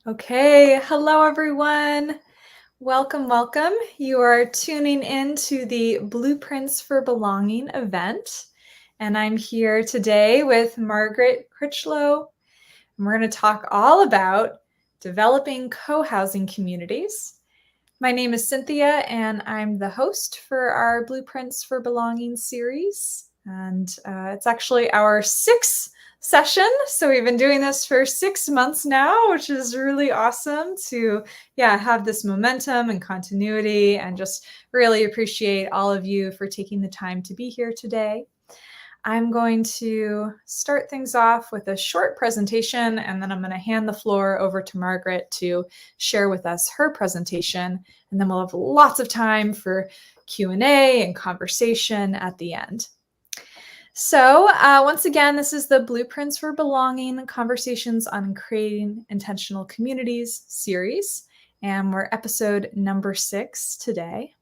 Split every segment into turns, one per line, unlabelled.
Okay, hello everyone. Welcome, welcome. You are tuning in to the Blueprints for Belonging event. And I'm here today with Margaret Critchlow. And we're going to talk all about developing co-housing communities. My name is Cynthia, and I'm the host for our Blueprints for Belonging series. And it's actually our sixth session. So we've been doing this for 6 months now, which is really awesome to have this momentum and continuity, and just really appreciate all of you for taking the time to be here today. I'm going to start things off with a short presentation, and then I'm going to hand the floor over to Margaret to share with us her presentation, and then we'll have lots of time for Q&A and conversation at the end. So once again, this is the Blueprints for Belonging Conversations on Creating Intentional Communities series, and we're episode number 6 today.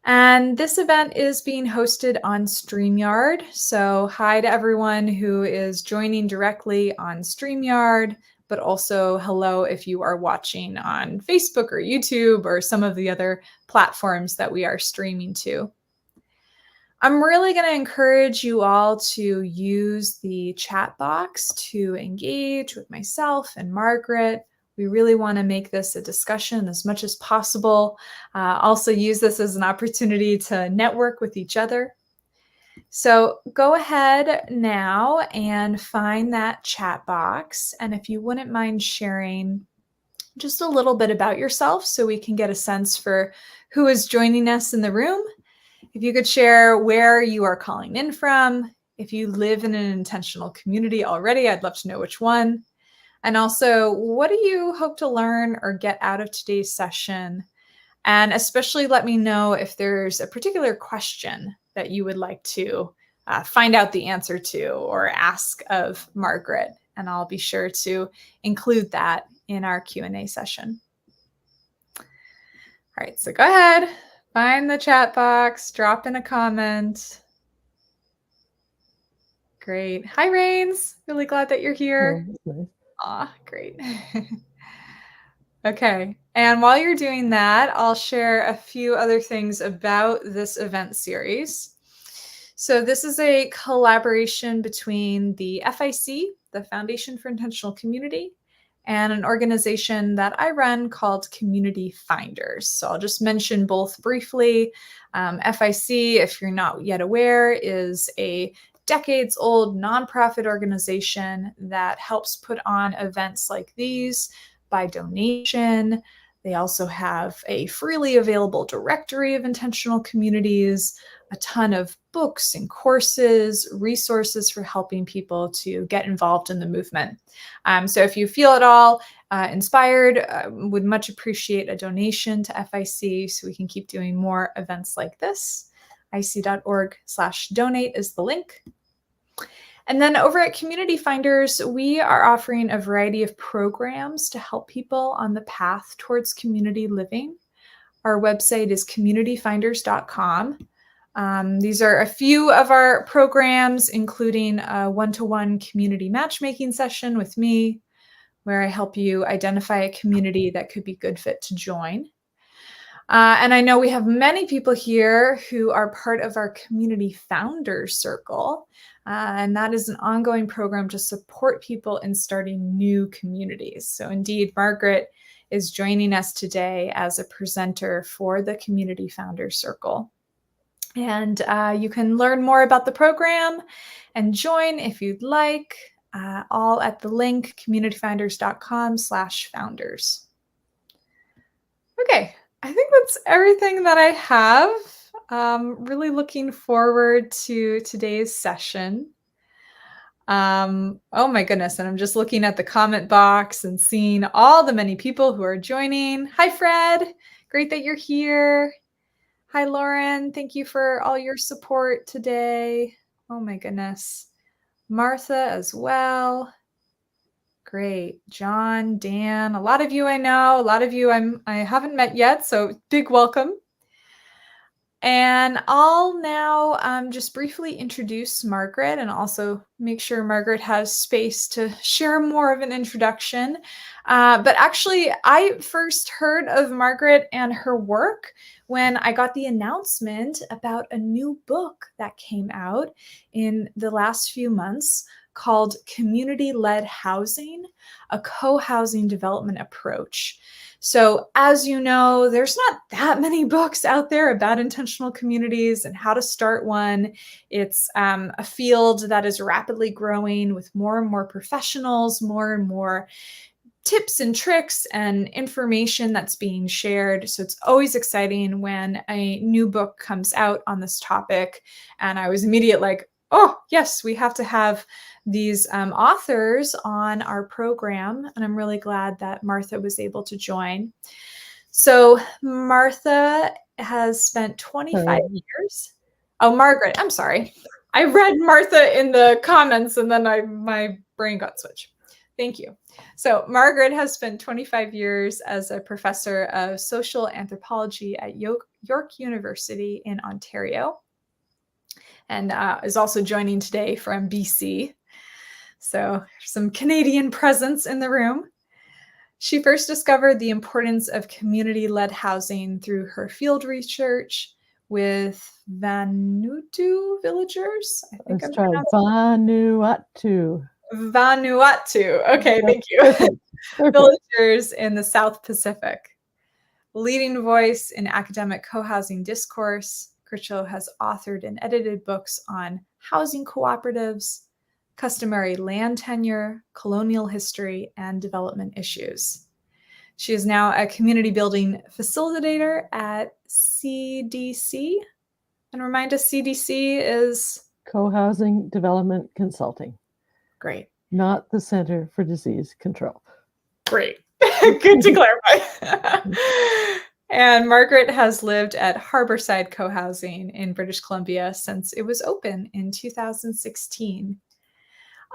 And this event is being hosted on StreamYard. So hi to everyone who is joining directly on StreamYard, but also hello if you are watching on Facebook or YouTube or some of the other platforms that we are streaming to. I'm really going to encourage you all to use the chat box to engage with myself and Margaret. We really want to make this a discussion as much as possible. Also use this as an opportunity to network with each other. So go ahead now and find that chat box. And if you wouldn't mind sharing just a little bit about yourself so we can get a sense for who is joining us in the room. If you could share where you are calling in from, if you live in an intentional community already, I'd love to know which one. And also, what do you hope to learn or get out of today's session? And especially let me know if there's a particular question that you would like to find out the answer to or ask of Margaret. And I'll be sure to include that in our Q&A session. All right, so go ahead, find the chat box, drop in a comment. Great. Hi, Rains. Really glad that you're here.
Oh, that's nice.
Aw, great. Okay, and while you're doing that, I'll share a few other things about this event series. So this is a collaboration between the FIC, the Foundation for Intentional Community, and an organization that I run called Community Finders. So I'll just mention both briefly. FIC, if you're not yet aware, is a decades-old nonprofit organization that helps put on events like these by donation. They also have a freely available directory of intentional communities, a ton of books and courses, resources for helping people to get involved in the movement. So if you feel at all inspired, would much appreciate a donation to FIC so we can keep doing more events like this. ic.org/donate is the link. And then over at Community Finders, we are offering a variety of programs to help people on the path towards community living. Our website is communityfinders.com. These are a few of our programs, including a one-to-one community matchmaking session with me, where I help you identify a community that could be a good fit to join. And I know we have many people here who are part of our Community Founders Circle, and that is an ongoing program to support people in starting new communities. So indeed, Margaret is joining us today as a presenter for the Community Founders Circle. And you can learn more about the program and join if you'd like, all at the link communityfinders.com/founders. Okay, I think that's everything that I have. Really looking forward to today's session. Oh my goodness, and I'm just looking at the comment box and seeing all the many people who are joining. Hi, Fred. Great that you're here. Hi, Lauren. Thank you for all your support today. Oh my goodness. Martha as well. Great. John, Dan, a lot of you I know, a lot of you I haven't met yet, so big welcome. And I'll now just briefly introduce Margaret and also make sure Margaret has space to share more of an introduction. But actually, I first heard of Margaret and her work when I got the announcement about a new book that came out in the last few months called Community-Led Housing, a Co-Housing Development Approach. So, as you know, there's not that many books out there about intentional communities and how to start one. It's a field that is rapidly growing with more and more professionals, more and more tips and tricks and information that's being shared. So, it's always exciting when a new book comes out on this topic. And I was immediate like, oh, yes, we have to have these authors on our program. And I'm really glad that Martha was able to join. So Martha has spent 25 years. Oh, Margaret, I'm sorry. I read Martha in the comments and then my brain got switched. Thank you. So Margaret has spent 25 years as a professor of social anthropology at York University in Ontario, and is also joining today from BC. So some Canadian presence in the room. She first discovered the importance of community-led housing through her field research with Vanuatu villagers. I think
Let's try Vanuatu.
Vanuatu. Okay, thank you.
Perfect.
Villagers in the South Pacific. Leading voice in academic co-housing discourse, Critchlow has authored and edited books on housing cooperatives, customary land tenure, colonial history, and development issues. She is now a community building facilitator at CDC. And remind us, CDC is?
Co-housing Development Consulting.
Great.
Not the Center for Disease Control.
Great. Good to clarify. And Margaret has lived at Harbourside Cohousing in British Columbia since it was open in 2016.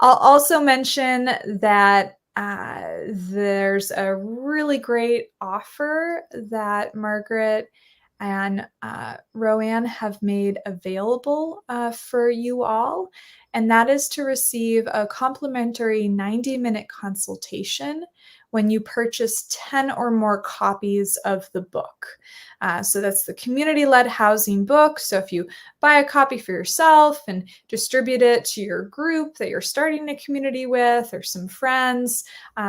I'll also mention that there's a really great offer that Margaret and Roanne have made available for you all, and that is to receive a complimentary 90-minute consultation when you purchase 10 or more copies of the book. So that's the community-led housing book. So if you buy a copy for yourself and distribute it to your group that you're starting a community with or some friends,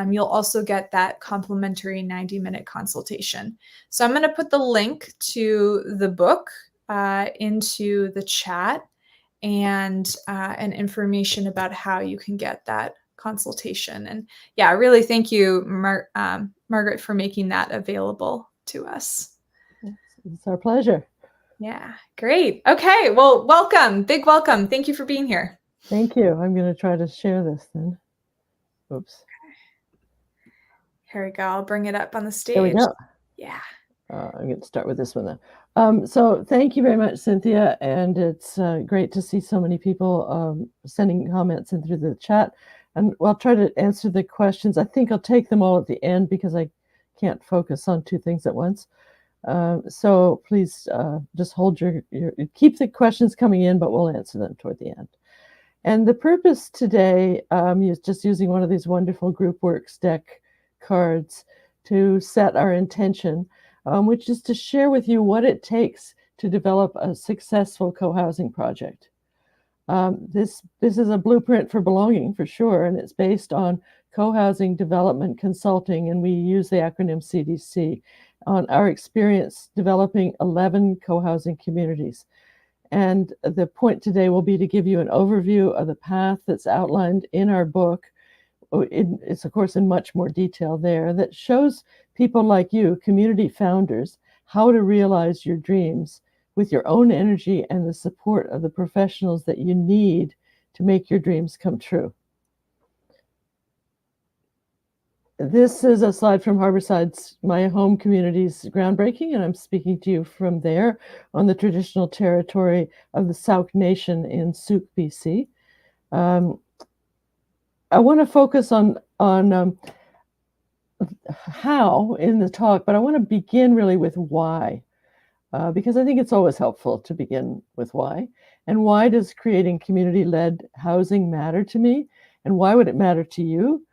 you'll also get that complimentary 90-minute consultation. So I'm going to put the link to the book into the chat and information about how you can get that consultation. And yeah, really thank you, Margaret, for making that available to us.
It's our pleasure.
Yeah, great. Okay, well, welcome. Big welcome. Thank you for being here.
Thank you. I'm going to try to share this then. Oops.
Okay. Here we go. I'll bring it up on the stage.
There we go.
Yeah.
I'm going to start with this one then. So thank you very much, Cynthia. And it's great to see so many people sending comments in through the chat. And I'll try to answer the questions. I think I'll take them all at the end because I can't focus on two things at once. So please just hold keep the questions coming in, but we'll answer them toward the end. And the purpose today is just using one of these wonderful GroupWorks deck cards to set our intention, which is to share with you what it takes to develop a successful co-housing project. This is a blueprint for belonging for sure, and it's based on co-housing development consulting, and we use the acronym CDC on our experience developing 11 co-housing communities. And the point today will be to give you an overview of the path that's outlined in our book. It's, of course, in much more detail there that shows people like you, community founders, how to realize your dreams with your own energy and the support of the professionals that you need to make your dreams come true. This is a slide from Harbourside's, my home community's groundbreaking, and I'm speaking to you from there on the traditional territory of the Sauk Nation in Sauk, BC. I want to focus on how in the talk, but I want to begin really with why. because I think it's always helpful to begin with why. And why does creating community-led housing matter to me? And why would it matter to you?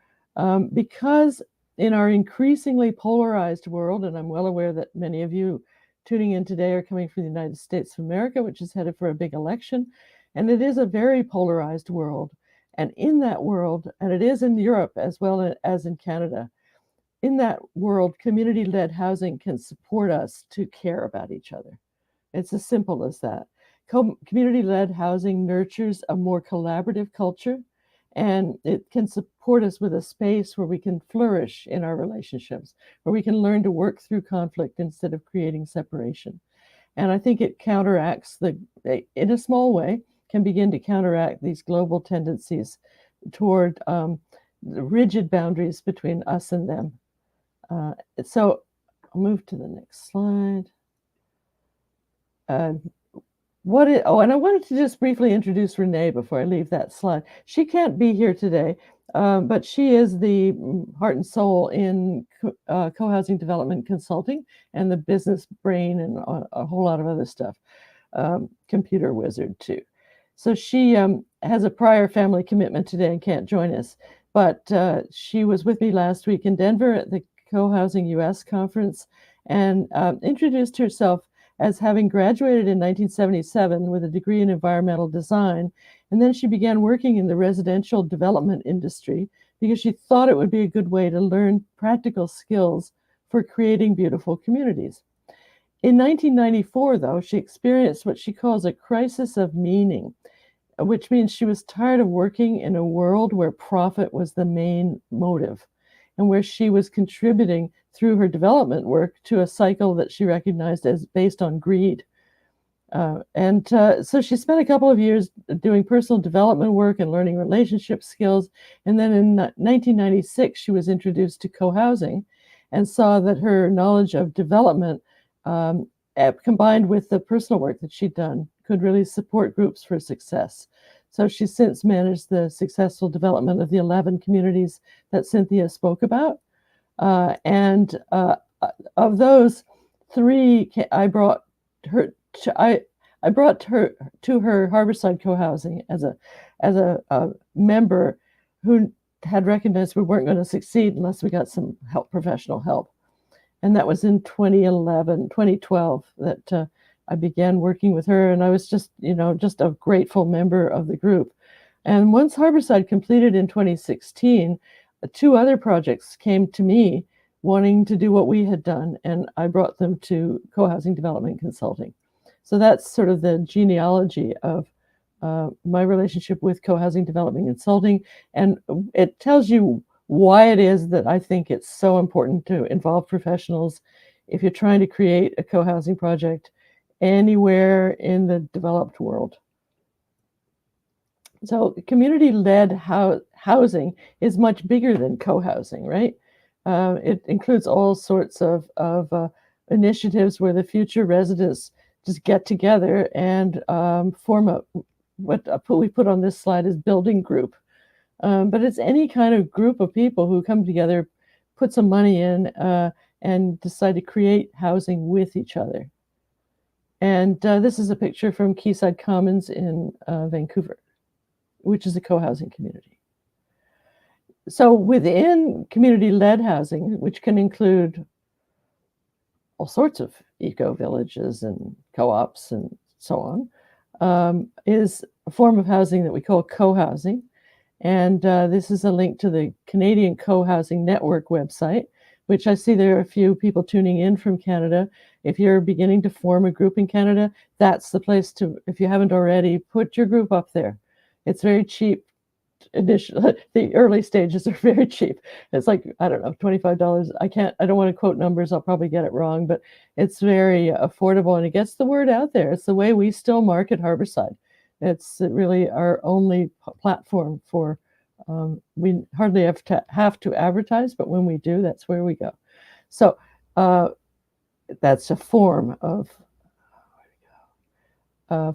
Because in our increasingly polarized world, and I'm well aware that many of you tuning in today are coming from the United States of America, which is headed for a big election, and it is a very polarized world. And in that world, and it is in Europe as well as in Canada, in that world, community-led housing can support us to care about each other. It's as simple as that. Community-led housing nurtures a more collaborative culture, and it can support us with a space where we can flourish in our relationships, where we can learn to work through conflict instead of creating separation. And I think it counteracts in a small way, can begin to counteract these global tendencies toward rigid boundaries between us and them. So I'll move to the next slide. And I wanted to just briefly introduce Renee before I leave that slide. She can't be here today, but she is the heart and soul in co-housing development consulting and the business brain and a whole lot of other stuff, computer wizard too. So she has a prior family commitment today and can't join us, but she was with me last week in Denver at the Co-Housing US conference and introduced herself as having graduated in 1977 with a degree in environmental design. And then she began working in the residential development industry because she thought it would be a good way to learn practical skills for creating beautiful communities. In 1994, though, she experienced what she calls a crisis of meaning, which means she was tired of working in a world where profit was the main motive and where she was contributing through her development work to a cycle that she recognized as based on greed. So she spent a couple of years doing personal development work and learning relationship skills. And then in 1996, she was introduced to co-housing and saw that her knowledge of development combined with the personal work that she'd done could really support groups for success. So she's since managed the successful development of the 11 communities that Cynthia spoke about. Of those 3, I brought her to her Harbourside Cohousing as a member who had recognized we weren't going to succeed unless we got some professional help. And that was in 2012 that I began working with her, and I was just a grateful member of the group. And once Harbourside completed in 2016, 2 other projects came to me wanting to do what we had done, and I brought them to Co-Housing Development Consulting. So that's sort of the genealogy of my relationship with Co-Housing Development Consulting, and it tells you why it is that I think it's so important to involve professionals if you're trying to create a co-housing project anywhere in the developed world. So community-led housing is much bigger than co-housing, right? It includes all sorts of initiatives where the future residents just get together and form what we put on this slide is building group. But it's any kind of group of people who come together, put some money in, and decide to create housing with each other. And this is a picture from Quayside Commons in Vancouver, which is a co-housing community. So within community-led housing, which can include all sorts of eco-villages and co-ops and so on, is a form of housing that we call co-housing. And this is a link to the Canadian Co-Housing Network website, which I see there are a few people tuning in from Canada. If you're beginning to form a group in Canada, that's the place to, if you haven't already, put your group up there. It's very cheap. The early stages are very cheap. It's like, I don't know, $25. I don't want to quote numbers. I'll probably get it wrong, but it's very affordable and it gets the word out there. It's the way we still market Harbourside. It's really our only platform for, we hardly have to advertise, but when we do, that's where we go. So that's a form of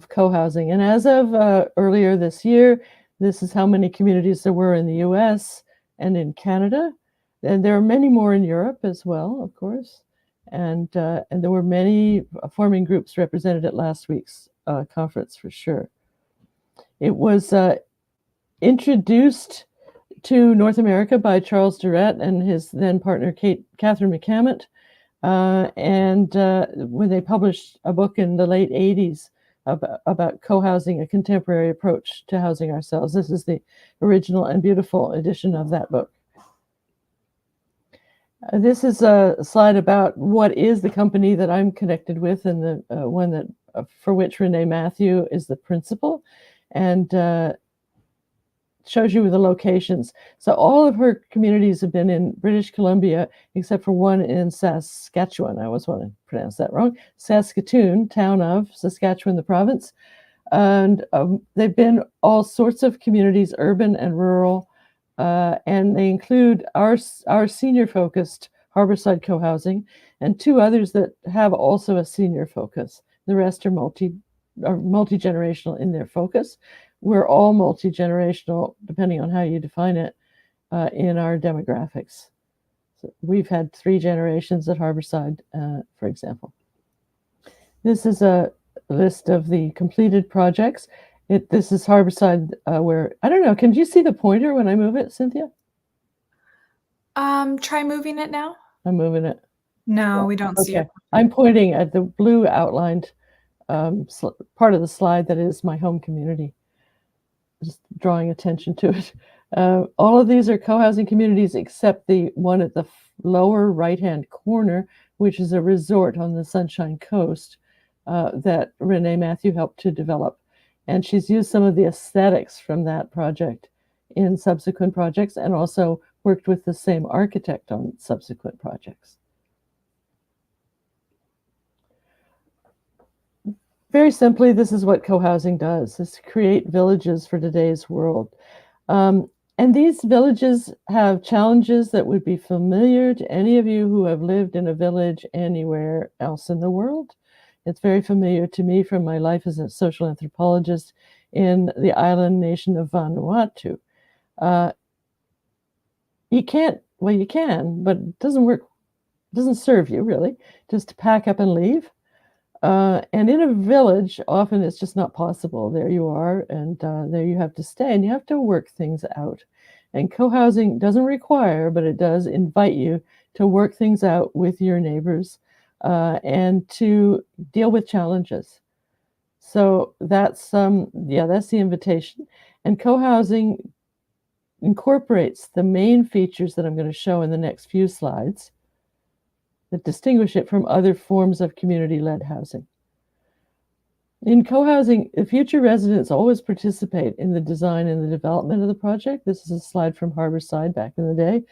co-housing. And as of earlier this year, this is how many communities there were in the US and in Canada. And there are many more in Europe as well, of course. And there were many forming groups represented at last week's conference for sure. It was introduced to North America by Charles Durrett and his then partner Catherine McCammett, and when they published a book in the late 80s about co-housing, a contemporary approach to housing ourselves. This is the original and beautiful edition of that book. This is a slide about what is the company that I'm connected with, and the one that for which Renee Matthew is the principal, and shows you the locations. So all of her communities have been in British Columbia, except for one in Saskatchewan. I always want to pronounce that wrong. Saskatoon, town of Saskatchewan, the province. And they've been all sorts of communities, urban and rural, and they include our senior-focused Harbourside Cohousing and two others that have also a senior focus. The rest are multi-generational in their focus. We're all multi-generational, depending on how you define it, in our demographics. So we've had 3 generations at Harbourside, for example. This is a list of the completed projects. This is Harbourside, where, I don't know, can you see the pointer when I move it, Cynthia?
Try moving it now.
I'm moving it.
No, we don't see it.
I'm pointing at the blue outlined part of the slide that is my home community. Just drawing attention to it. All of these are co-housing communities except the one at the lower right-hand corner, which is a resort on the Sunshine Coast that Renee Matthew helped to develop. And she's used some of the aesthetics from that project in subsequent projects, and also worked with the same architect on subsequent projects. Very simply, this is what co-housing does, is create villages for today's world. And these villages have challenges that would be familiar to any of you who have lived in a village anywhere else in the world. It's very familiar to me from my life as a social anthropologist in the island nation of Vanuatu. You can't, well, you can, but it doesn't work, it doesn't serve you really, just to pack up and leave. And in a village, often it's just not possible. There you are, and there you have to stay, and you have to work things out. And co-housing doesn't require, but it does invite you to work things out with your neighbors and to deal with challenges. So that's that's the invitation. And co-housing incorporates the main features that I'm going to show in the next few slides that distinguish it from other forms of community-led housing. In co-housing, the future residents always participate in the design and the development of the project. This is a slide from Harbourside back in the day.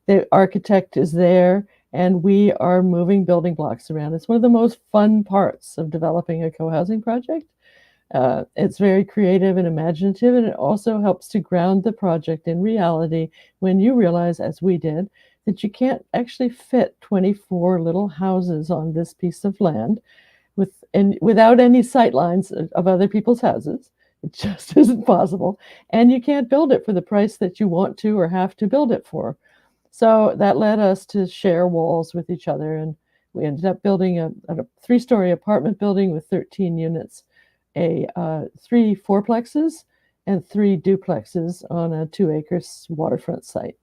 The architect is there, and we are moving building blocks around. It's one of the most fun parts of developing a co-housing project. It's very creative and imaginative, and it also helps to ground the project in reality when you realize, as we did, that you can't actually fit 24 little houses on this piece of land without any sight lines of other people's houses. It just isn't possible. And you can't build it for the price that you want to or have to build it for. So that led us to share walls with each other. And we ended up building a 3-story apartment building with 13 units, 3 fourplexes and 3 duplexes on a 2-acre waterfront site.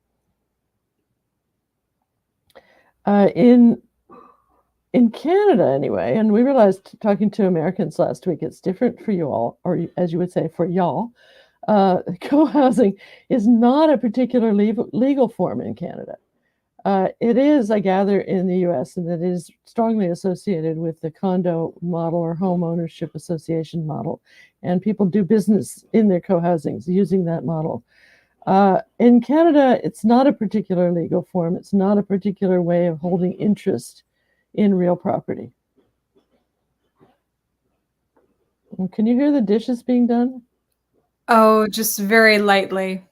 In Canada, anyway, and we realized talking to Americans last week, it's different for you all, or as you would say, for y'all. Co-housing is not a particular legal form in Canada. It is, I gather, in the US, and it is strongly associated with the condo model or home ownership association model. And people do business in their co-housings using that model. In Canada, it's not a particular legal form. It's not a particular way of holding interest in real property. Can you hear the dishes being done?
Oh, just very lightly.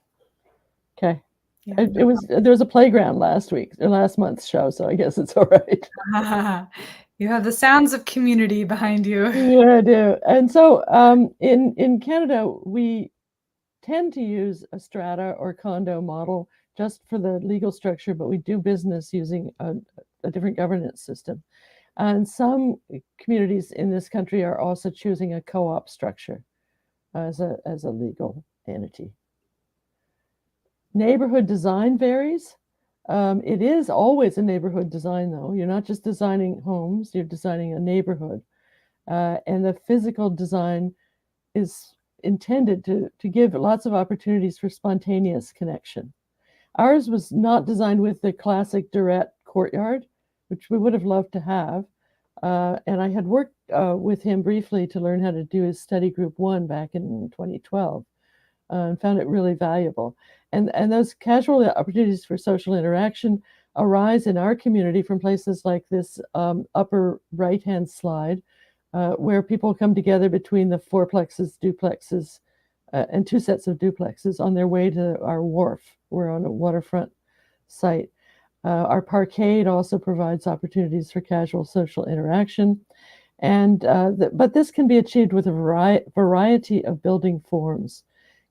Okay. Yeah, there was a playground last month's show, so I guess it's all right.
You have the sounds of community behind you.
Yeah, I do. And so in Canada, we tend to use a strata or condo model just for the legal structure, but we do business using a different governance system. And some communities in this country are also choosing a co-op structure as a legal entity. Neighborhood design varies. It is always a neighborhood design, though. You're not just designing homes, you're designing a neighborhood. And the physical design is intended to give lots of opportunities for spontaneous connection. Ours was not designed with the classic direct courtyard, which we would have loved to have. And I had worked with him briefly to learn how to do his study group 1 back in 2012 and found it really valuable. And those casual opportunities for social interaction arise in our community from places like this upper right-hand slide, where people come together between the fourplexes, duplexes, and 2 sets of duplexes on their way to our wharf. We're on a waterfront site. Our parkade also provides opportunities for casual social interaction. And but this can be achieved with a variety of building forms.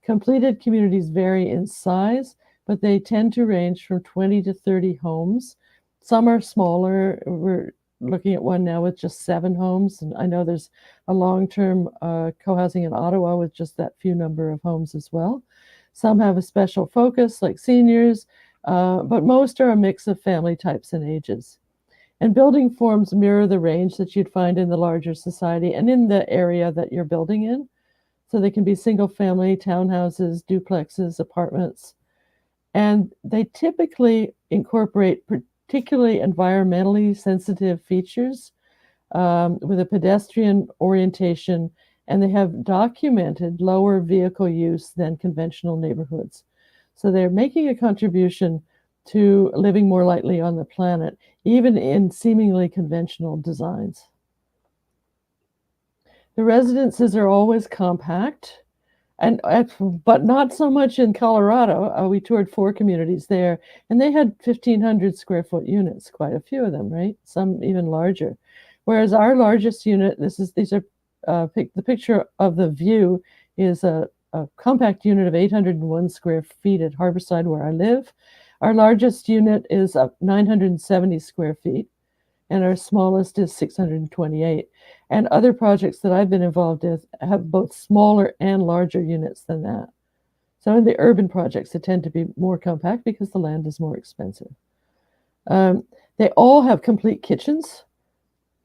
Completed communities vary in size, but they tend to range from 20 to 30 homes. Some are smaller. We're looking at one now with just 7 homes. And I know there's a long-term co-housing in Ottawa with just that few number of homes as well. Some have a special focus, like seniors, but most are a mix of family types and ages. And building forms mirror the range that you'd find in the larger society and in the area that you're building in. So they can be single family, townhouses, duplexes, apartments. And they typically incorporate particularly environmentally sensitive features with a pedestrian orientation, and they have documented lower vehicle use than conventional neighborhoods. So they're making a contribution to living more lightly on the planet, even in seemingly conventional designs. The residences are always compact, but not so much in Colorado. We toured 4 communities there, and they had 1,500 square foot units, quite a few of them, right? Some even larger. Whereas our largest unit, the picture of the view is a compact unit of 801 square feet at Harbourside, where I live. Our largest unit is 970 square feet, and our smallest is 628. And other projects that I've been involved with have both smaller and larger units than that. So in the urban projects, they tend to be more compact because the land is more expensive. They all have complete kitchens,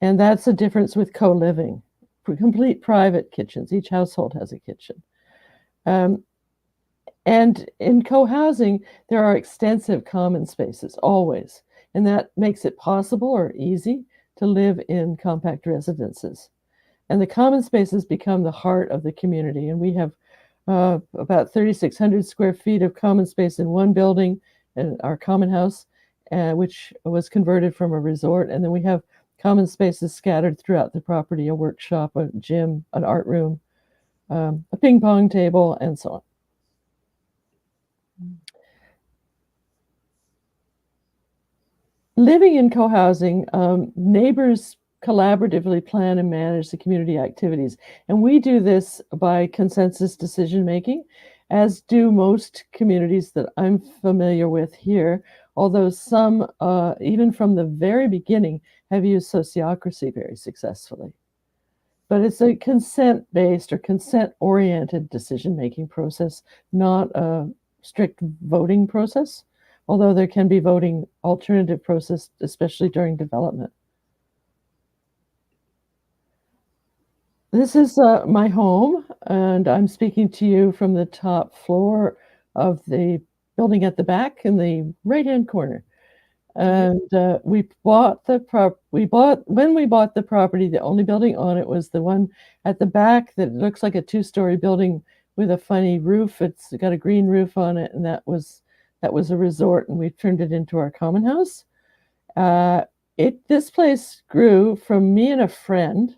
and that's a difference with co-living. For complete private kitchens, each household has a kitchen. And in co-housing, there are extensive common spaces, always. And that makes it possible or easy to live in compact residences. And the common spaces become the heart of the community. And we have about 3,600 square feet of common space in one building, in our common house, which was converted from a resort. And then we have common spaces scattered throughout the property, a workshop, a gym, an art room, a ping pong table, and so on. Living in co-housing, neighbors collaboratively plan and manage the community activities. And we do this by consensus decision making, as do most communities that I'm familiar with here, although some, even from the very beginning, have used sociocracy very successfully. But it's a consent-based or consent-oriented decision-making process, not a strict voting process, although there can be voting alternative process, especially during development. This is my home, and I'm speaking to you from the top floor of the building at the back in the right-hand corner. And when we bought the property, the only building on it was the one at the back that looks like a 2-story building with a funny roof. It's got a green roof on it, and that was a resort, and we turned it into our common house. This place grew from me and a friend,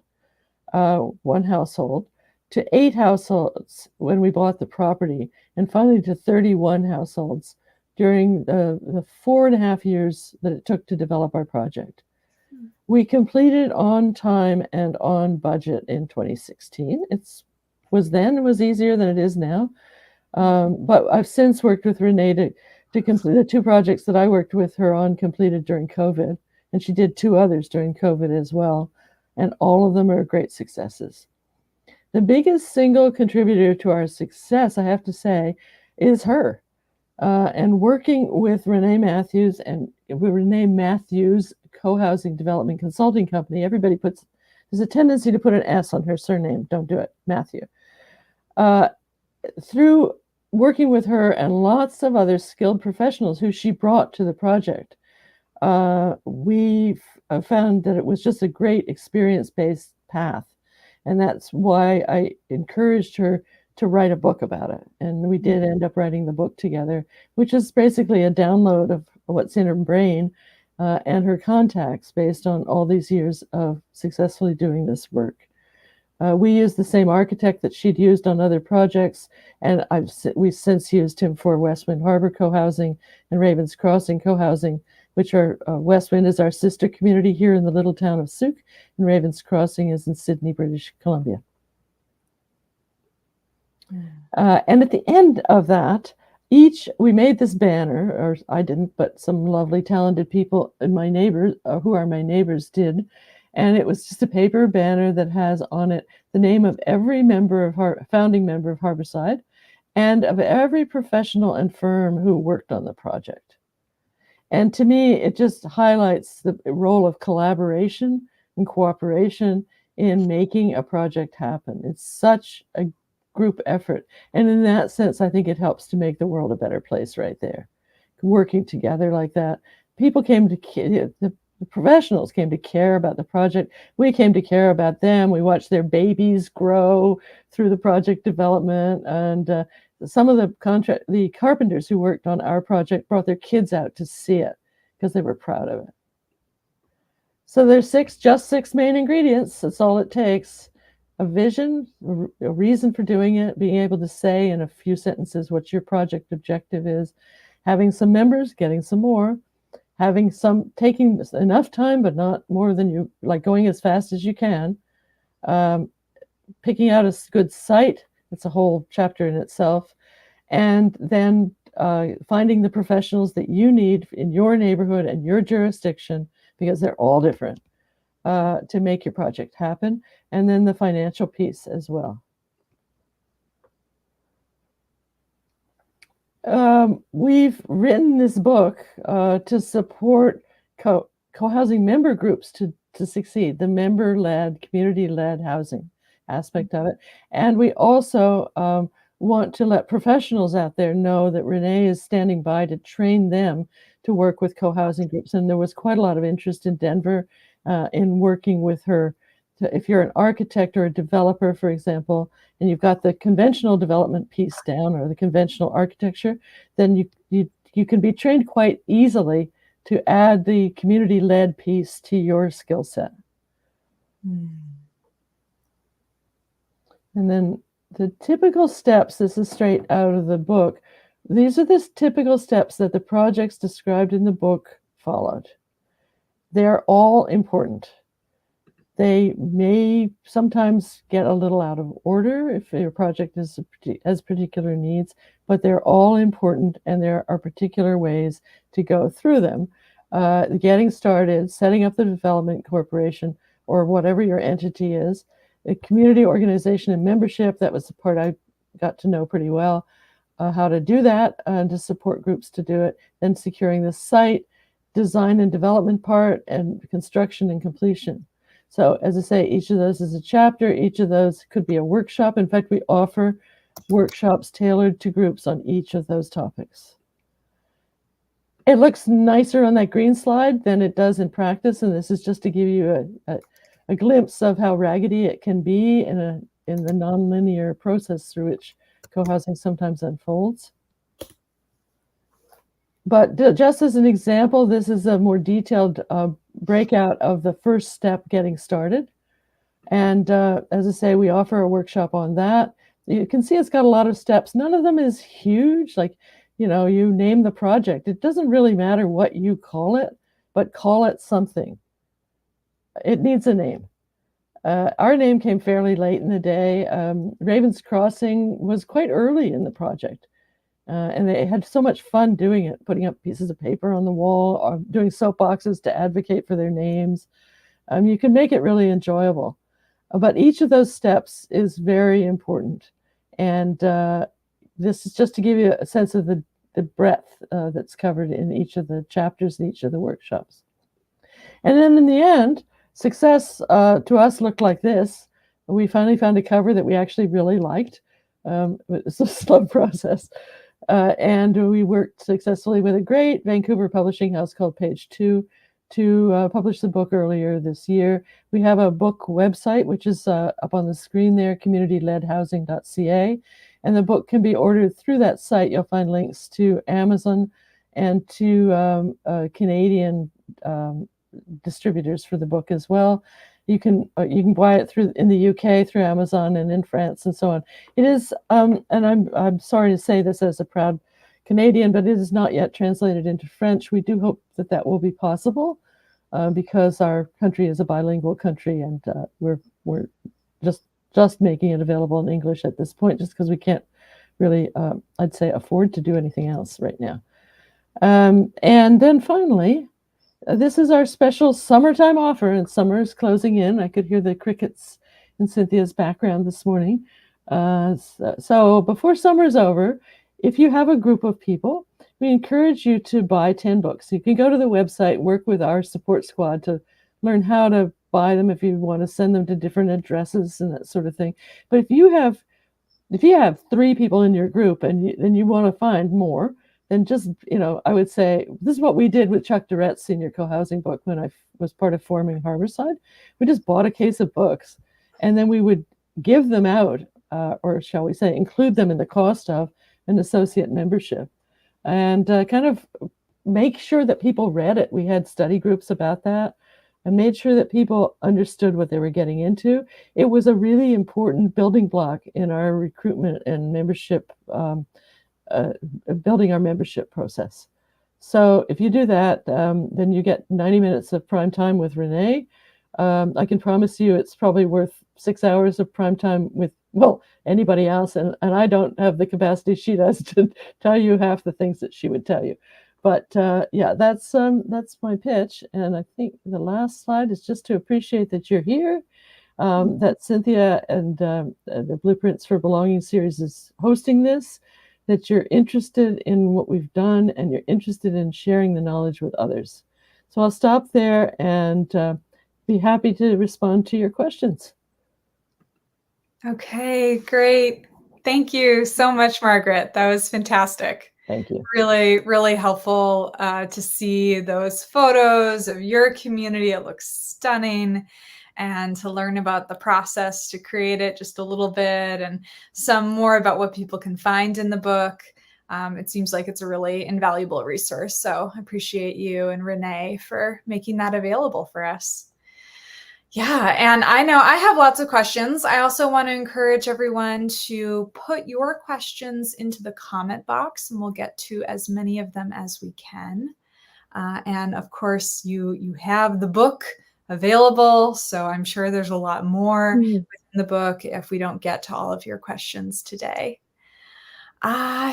one household, to 8 households when we bought the property, and finally to 31 households during the 4.5 years that it took to develop our project. We completed on time and on budget in 2016. It was easier than it is now. But I've since worked with Renee to complete the 2 projects that I worked with her on, completed during COVID, and she did 2 others during COVID as well, and all of them are great successes. The biggest single contributor to our success, I have to say, is her. And working with Renee Matthews and Renee Matthews Cohousing Development Consulting Company, there's a tendency to put an S on her surname. Don't do it, Matthew. Through working with her and lots of other skilled professionals who she brought to the project, we found that it was just a great experience-based path. And that's why I encouraged her to write a book about it. And we did end up writing the book together, which is basically a download of what's in her brain and her contacts based on all these years of successfully doing this work. We used the same architect that she'd used on other projects, and we've since used him for Westwind Harbour Cohousing and Ravens Crossing Cohousing, which are Westwind is our sister community here in the little town of Souk, and Ravens Crossing is in Sydney, British Columbia. And at the end of that, we made this banner, or I didn't, but some lovely, talented people and my neighbors, who are my neighbors, did. And it was just a paper banner that has on it the name of every founding member of Harbourside and of every professional and firm who worked on the project. And to me, it just highlights the role of collaboration and cooperation in making a project happen. It's such a group effort. And in that sense, I think it helps to make the world a better place right there. Working together like that. The professionals came to care about the project. We came to care about them. We watched their babies grow through the project development. And some of the carpenters who worked on our project brought their kids out to see it because they were proud of it. So there's just six main ingredients. That's all it takes. A vision, a reason for doing it, being able to say in a few sentences what your project objective is, having some members, getting some more, taking enough time, but not more than you like, going as fast as you can, picking out a good site. It's a whole chapter in itself. And then finding the professionals that you need in your neighborhood and your jurisdiction, because they're all different, to make your project happen. And then the financial piece as well. We've written this book to support co-housing member groups to succeed, the member-led, community-led housing aspect of it. And we also want to let professionals out there know that Renee is standing by to train them to work with co-housing groups. And there was quite a lot of interest in Denver in working with her. If you're an architect or a developer, for example, and you've got the conventional development piece down or the conventional architecture, then you can be trained quite easily to add the community-led piece to your skill set. And then the typical steps, this is straight out of the book. These are the typical steps that the projects described in the book followed. They're all important. They may sometimes get a little out of order if your project has particular needs, but they're all important, and there are particular ways to go through them. Getting started, setting up the development corporation or whatever your entity is, a community organization and membership. That was the part I got to know pretty well, how to do that and to support groups to do it. Then securing the site, design and development part, and construction and completion. So as I say, each of those is a chapter. Each of those could be a workshop. In fact, we offer workshops tailored to groups on each of those topics. It looks nicer on that green slide than it does in practice, and this is just to give you a glimpse of how raggedy it can be in the nonlinear process through which co-housing sometimes unfolds. But just as an example, this is a more detailed breakout of the first step, getting started. And as I say, we offer a workshop on that. You can see it's got a lot of steps. None of them is huge. Like, you name the project. It doesn't really matter what you call it, but call it something. It needs a name. Our name came fairly late in the day. Ravens Crossing was quite early in the project. And they had so much fun doing it, putting up pieces of paper on the wall, or doing soapboxes to advocate for their names. You can make it really enjoyable. But each of those steps is very important. And this is just to give you a sense of the breadth that's covered in each of the chapters in each of the workshops. And then in the end, success to us looked like this. We finally found a cover that we actually really liked. It's a slow process. And we worked successfully with a great Vancouver publishing house called Page Two to publish the book earlier this year. We have a book website, which is up on the screen there, communityledhousing.ca. And the book can be ordered through that site. You'll find links to Amazon and to Canadian distributors for the book as well. You can buy it through in the UK through Amazon and in France and so on. It is, and I'm sorry to say this as a proud Canadian, but it is not yet translated into French. We do hope that that will be possible because our country is a bilingual country, and we're just making it available in English at this point, just because we can't really, I'd say, afford to do anything else right now. And then finally, this is our special summertime offer, and summer is closing in. I could hear the crickets in Cynthia's background this morning. So before summer is over, if you have a group of people, we encourage you to buy 10 books. You can go to the website, work with our support squad to learn how to buy them if you want to send them to different addresses and that sort of thing. But if you have 3 people in your group and you want to find more, then just, I would say, this is what we did with Chuck Durrett's senior co-housing book when I was part of forming Harbourside. We just bought a case of books, and then we would give them out, or shall we say, include them in the cost of an associate membership, and kind of make sure that people read it. We had study groups about that and made sure that people understood what they were getting into. It was a really important building block in our recruitment and membership building our membership process. So if you do that, then you get 90 minutes of prime time with Renee. I can promise you it's probably worth 6 hours of prime time with, well, anybody else. And I don't have the capacity she does to tell you half the things that she would tell you. But yeah, that's my pitch. And I think the last slide is just to appreciate that you're here, that Cynthia and the Blueprints for Belonging series is hosting this, that you're interested in what we've done and you're interested in sharing the knowledge with others. So I'll stop there and be happy to respond to your questions.
Okay, great. Thank you so much, Margaret. That was fantastic.
Thank you.
Really, really helpful to see those photos of your community. It looks stunning. And to learn about the process to create it just a little bit, and some more about what people can find in the book. It seems like it's a really invaluable resource. So I appreciate you and Renee for making that available for us. Yeah, and I know I have lots of questions. I also want to encourage everyone to put your questions into the comment box, and we'll get to as many of them as we can. And of course, you have the book available, so I'm sure there's a lot more within the book if we don't get to all of your questions today.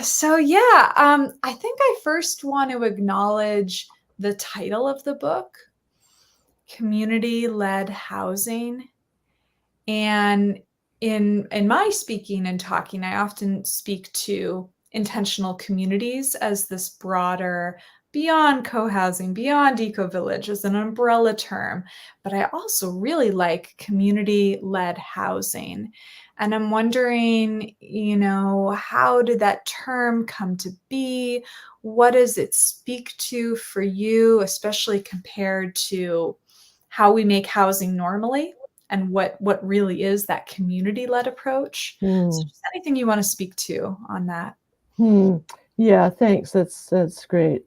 So yeah, I think I first want to acknowledge the title of the book, Community-Led Housing. And in my speaking and talking, I often speak to intentional communities as this broader, beyond co-housing, beyond eco-village as an umbrella term. But I also really like community-led housing. And I'm wondering, how did that term come to be? What does it speak to for you, especially compared to how we make housing normally, and what really is that community-led approach? So just anything you want to speak to on that.
Yeah, thanks. That's great.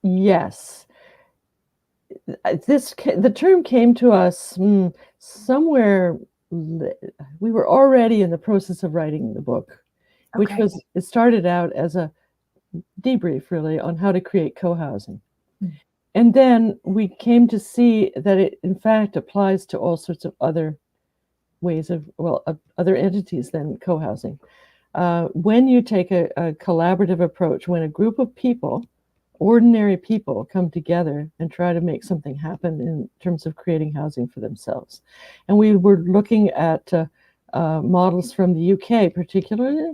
Yes, the term came to us somewhere. We were already in the process of writing the book, which was, it started out as a debrief really on how to create co-housing. And then we came to see that it, in fact, applies to all sorts of other ways of, other entities than co-housing. when you take a collaborative approach, when a group of people, ordinary people, come together and try to make something happen in terms of creating housing for themselves. And we were looking at models from the UK particularly.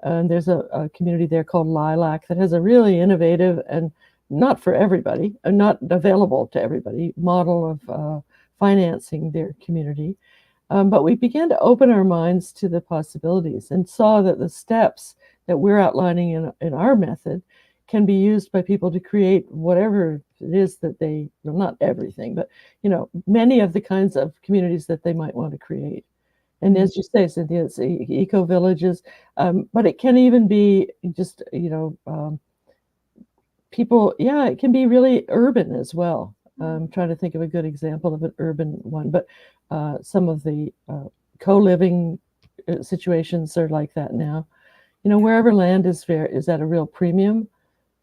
There's a community there called Lilac that has a really innovative and not for everybody, not available to everybody, model of financing their community. But we began to open our minds to the possibilities and saw that the steps that we're outlining in our method can be used by people to create whatever it is that they, well, not everything, but many of the kinds of communities that they might want to create. And as you say, Cynthia, it's eco villages, but it can even be just people. Yeah, it can be really urban as well. I'm trying to think of a good example of an urban one, but some of the co-living situations are like that now. Wherever land is at a real premium.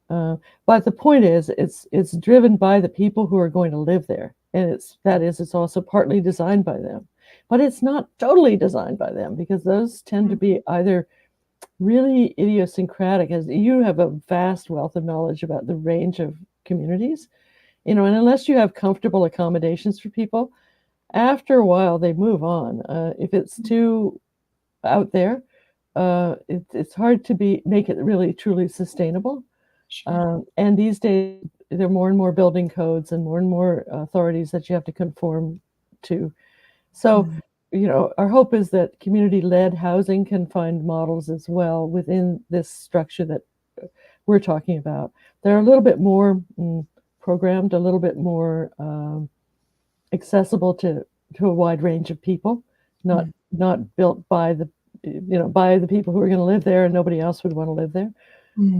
But the point is, it's driven by the people who are going to live there, and it's also partly designed by them, but it's not totally designed by them, because those tend to be either really idiosyncratic, as you have a vast wealth of knowledge about the range of communities, and unless you have comfortable accommodations for people, after a while they move on. If it's too out there, it's hard to make it really truly sustainable.
Sure.
And these days, there are more and more building codes and more authorities that you have to conform to. So, our hope is that community-led housing can find models as well within this structure that we're talking about. They're a little bit more programmed, a little bit more accessible to a wide range of people, not built by the people who are going to live there and nobody else would want to live there.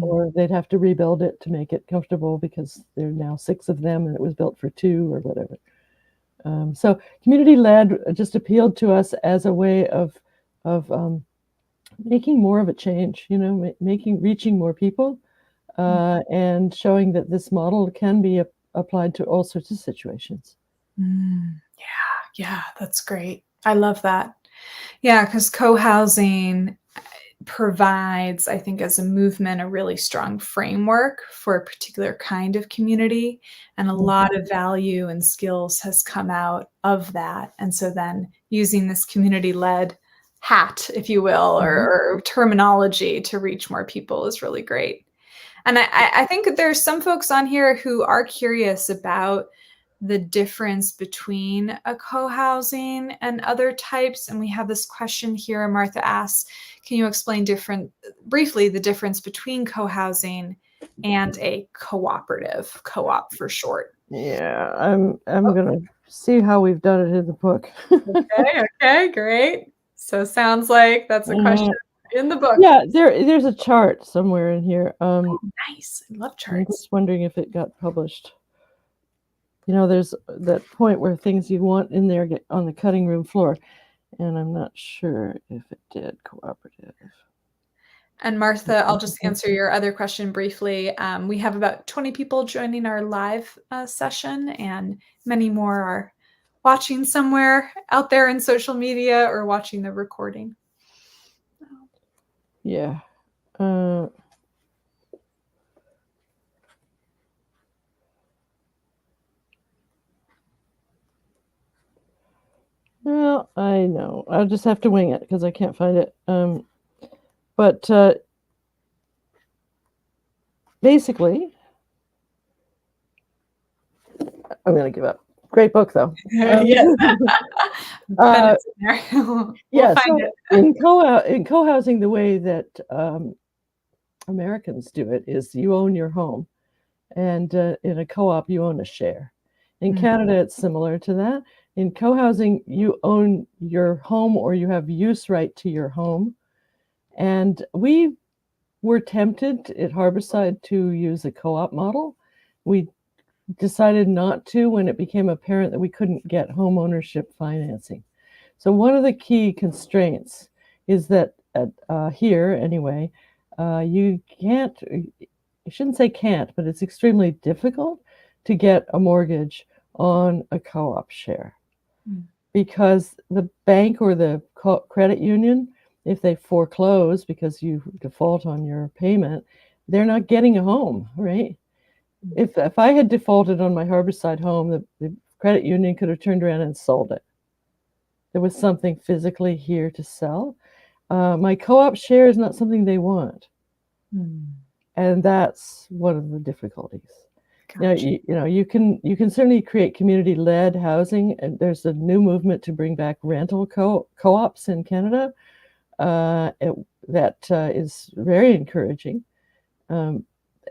Or they'd have to rebuild it to make it comfortable because there are now 6 of them and it was built for 2 or whatever. So community-led just appealed to us as a way of making more of a change, reaching more people, and showing that this model can be applied to all sorts of situations.
Yeah, that's great. I love that. Yeah, because co-housing provides, I think, as a movement, a really strong framework for a particular kind of community, and a lot of value and skills has come out of that. And so then using this community-led hat, if you will, or terminology to reach more people is really great. And I think there's some folks on here who are curious about the difference between a co-housing and other types. And we have this question here. Martha asks, can you explain briefly the difference between co-housing and a cooperative, co-op for short?
Yeah, I'm going to see how we've done it in the book.
Okay, great. So sounds like that's a question in the book.
Yeah, there's a chart somewhere in here.
Nice. I love charts.
I'm just wondering if it got published. There's that point where things you want in there get on the cutting room floor, and I'm not sure if it did. Cooperative.
And Martha, I'll just answer your other question briefly. We have about 20 people joining our live session, and many more are watching somewhere out there in social media or watching the recording.
Yeah. Well, I know. I'll just have to wing it because I can't find it. But basically, I'm going to give up. Great book, though.
Yeah.
In co-housing, the way that Americans do it is you own your home, and in a co-op, you own a share. In Canada, it's similar to that. In co-housing, you own your home or you have use right to your home. And we were tempted at Harbourside to use a co-op model. We decided not to when it became apparent that we couldn't get home ownership financing. So one of the key constraints is that here, anyway, you can't, I shouldn't say can't, but it's extremely difficult to get a mortgage on a co-op share because the bank or the credit union if they foreclose because you default on your payment, they're not getting a home, right? If I had defaulted on my Harbourside home, the credit union could have turned around and sold it. There was something physically here to sell. My co-op share is not something they want. And that's one of the difficulties.
Gotcha.
You can certainly create community-led housing, and there's a new movement to bring back rental co-ops in Canada. That is very encouraging, and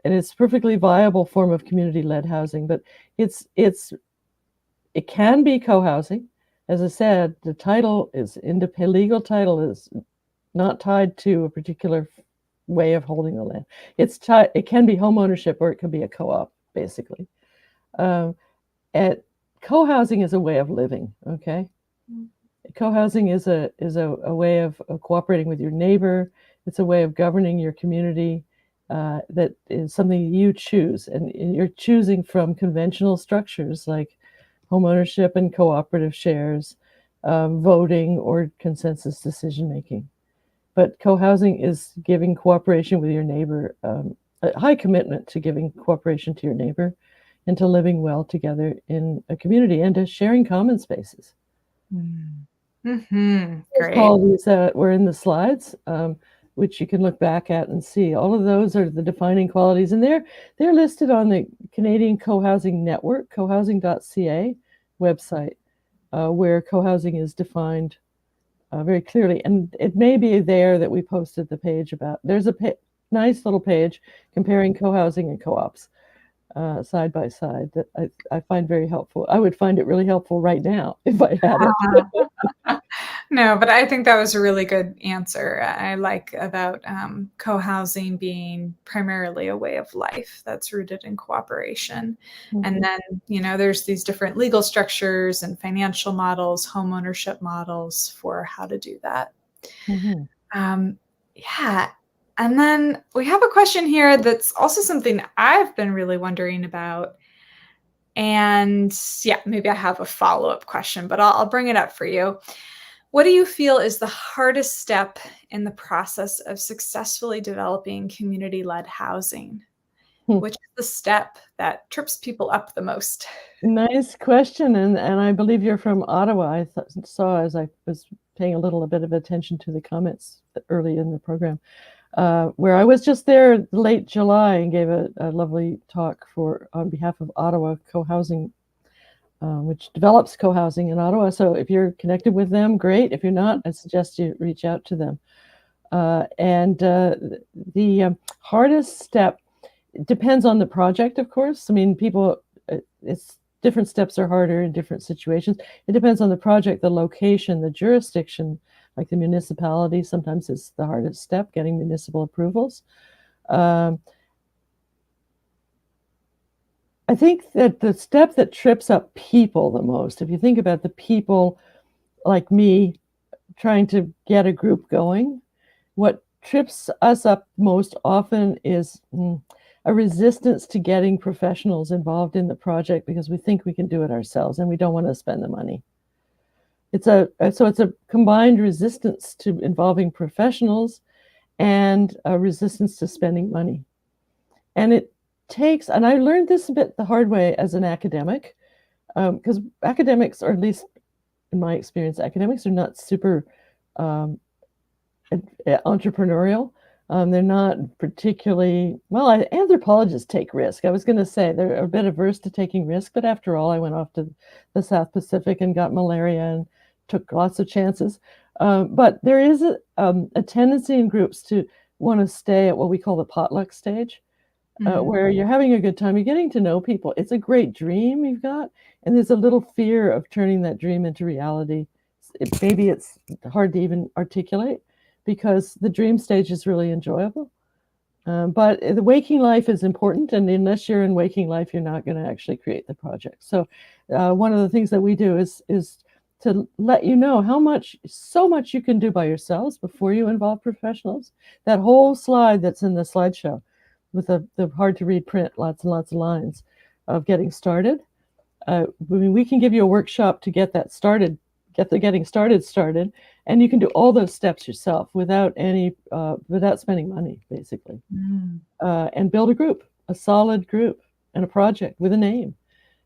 it's a perfectly viable form of community-led housing. But it can be co-housing. As I said, the title is legal title is not tied to a particular way of holding the land. It can be home ownership, or it can be a co-op, basically. Co-housing is a way of living. Okay, co-housing is a way of cooperating with your neighbor. It's a way of governing your community. That is something you choose, and you're choosing from conventional structures like home ownership and cooperative shares, voting, or consensus decision making. But co-housing is giving cooperation with your neighbor, a high commitment to giving cooperation to your neighbor and to living well together in a community and to sharing common spaces.
Great.
Qualities that were in the slides, which you can look back at and see. All of those are the defining qualities, and they're listed on the Canadian Co-housing Network, cohousing.ca website, where co-housing is defined very clearly. And it may be there that we posted the page about. There's a nice little page comparing co-housing and co-ops side by side that I find very helpful. I would find it really helpful right now if I had it.
No, but I think that was a really good answer. I like about co-housing being primarily a way of life that's rooted in cooperation. And then, there's these different legal structures and financial models, home ownership models for how to do that. Yeah. And then we have a question here that's also something I've been really wondering about. And yeah, maybe I have a follow-up question, but I'll bring it up for you. What do you feel is the hardest step in the process of successfully developing community-led housing? Which is the step that trips people up the most?
Nice question. And I believe you're from Ottawa. I saw as I was paying a bit of attention to the comments early in the program, where I was just there late July and gave a lovely talk on behalf of Ottawa Cohousing, which develops co-housing in Ottawa. So if you're connected with them, great. If you're not, I suggest you reach out to them. The hardest step depends on the project, of course. I mean, it's different steps are harder in different situations. It depends on the project, the location, the jurisdiction, like the municipality. Sometimes it's the hardest step, getting municipal approvals. I think that the step that trips up people the most, if you think about the people like me trying to get a group going, what trips us up most often is a resistance to getting professionals involved in the project because we think we can do it ourselves and we don't want to spend the money. So it's a combined resistance to involving professionals and a resistance to spending money. And and I learned this a bit the hard way as an academic, because academics, or at least in my experience, academics are not super entrepreneurial. They're not particularly, anthropologists take risk. I was going to say they're a bit averse to taking risk, but after all, I went off to the South Pacific and got malaria and took lots of chances. But there is a tendency in groups to want to stay at what we call the potluck stage, where you're having a good time, you're getting to know people. It's a great dream you've got, and there's a little fear of turning that dream into reality. Maybe it's hard to even articulate because the dream stage is really enjoyable. But the waking life is important, and unless you're in waking life, you're not going to actually create the project. So one of the things that we do is to let you know so much you can do by yourselves before you involve professionals. That whole slide that's in the slideshow with the hard to read print, lots and lots of lines of getting started. We can give you a workshop to get that started, get the getting started, and you can do all those steps yourself without spending money, basically. And build a solid group, and a project with a name,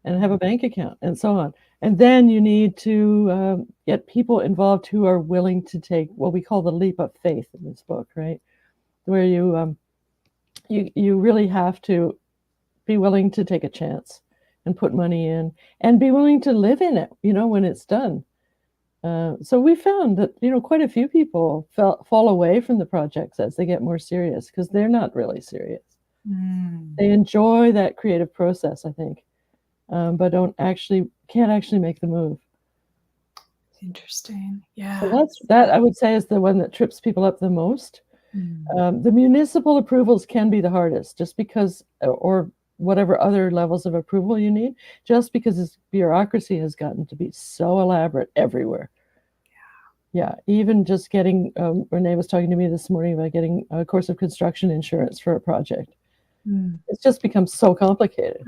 and have a bank account, and so on. And then you need to get people involved who are willing to take what we call the leap of faith in this book, right? Where you really have to be willing to take a chance and put money in, and be willing to live in it, when it's done. So we found that, quite a few people fall away from the projects as they get more serious, because they're not really serious. They enjoy that creative process, I think, but can't actually make the move.
Interesting. Yeah.
So that I would say is the one that trips people up the most. The municipal approvals can be the hardest, just because, or whatever other levels of approval you need, just because this bureaucracy has gotten to be so elaborate everywhere. Yeah, even just getting, Renee was talking to me this morning about getting a course of construction insurance for a project. It's just become so complicated.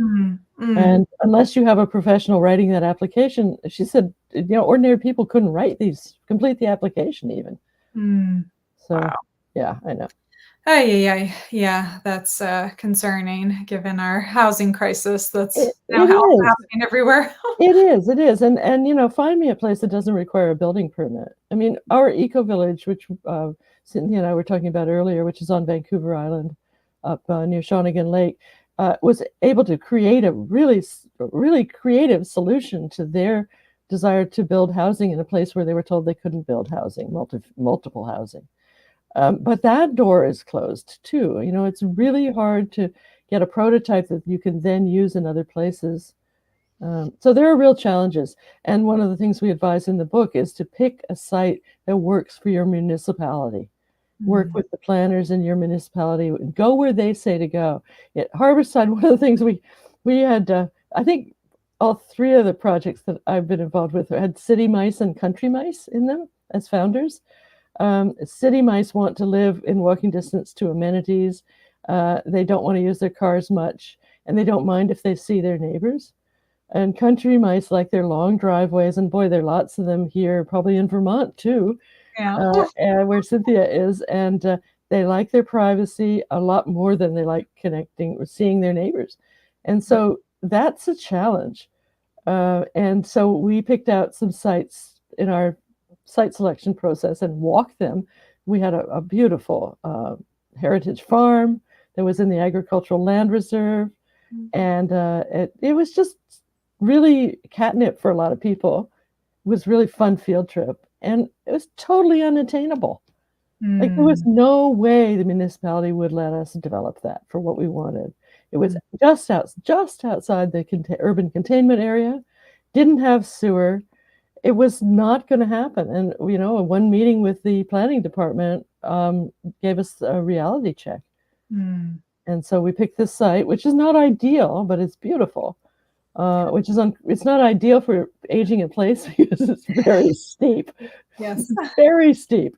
And unless you have a professional writing that application, she said, ordinary people couldn't complete the application even. So, wow. Yeah, I know.
Yeah, that's concerning, given our housing crisis that's now happening everywhere.
It is. And find me a place that doesn't require a building permit. I mean, our eco-village, which Cynthia and I were talking about earlier, which is on Vancouver Island, up near Shawnigan Lake, was able to create a really, really creative solution to their desire to build housing in a place where they were told they couldn't build housing, multiple housing. But that door is closed too. It's really hard to get a prototype that you can then use in other places. So there are real challenges. And one of the things we advise in the book is to pick a site that works for your municipality. Work with the planners in your municipality and go where they say to go. At Harbourside, one of the things we had, I think all three of the projects that I've been involved with had city mice and country mice in them as founders. City mice want to live in walking distance to amenities. They don't want to use their cars much, and they don't mind if they see their neighbors. And country mice like their long driveways, and boy, there are lots of them here, probably in Vermont too, where Cynthia is, and they like their privacy a lot more than they like connecting or seeing their neighbors. And so that's a challenge. And so we picked out some sites in our site selection process and walked them. We had a beautiful heritage farm that was in the agricultural land reserve, and it was just really catnip for a lot of people. It was really fun field trip, and it was totally unattainable. Like, there was no way the municipality would let us develop that for what we wanted. It was just outside the urban containment area, didn't have sewer. It was not going to happen. And, one meeting with the planning department gave us a reality check. And so we picked this site, which is not ideal, but it's beautiful. It's not ideal for aging in place because it's very steep.
Yes.
It's very steep.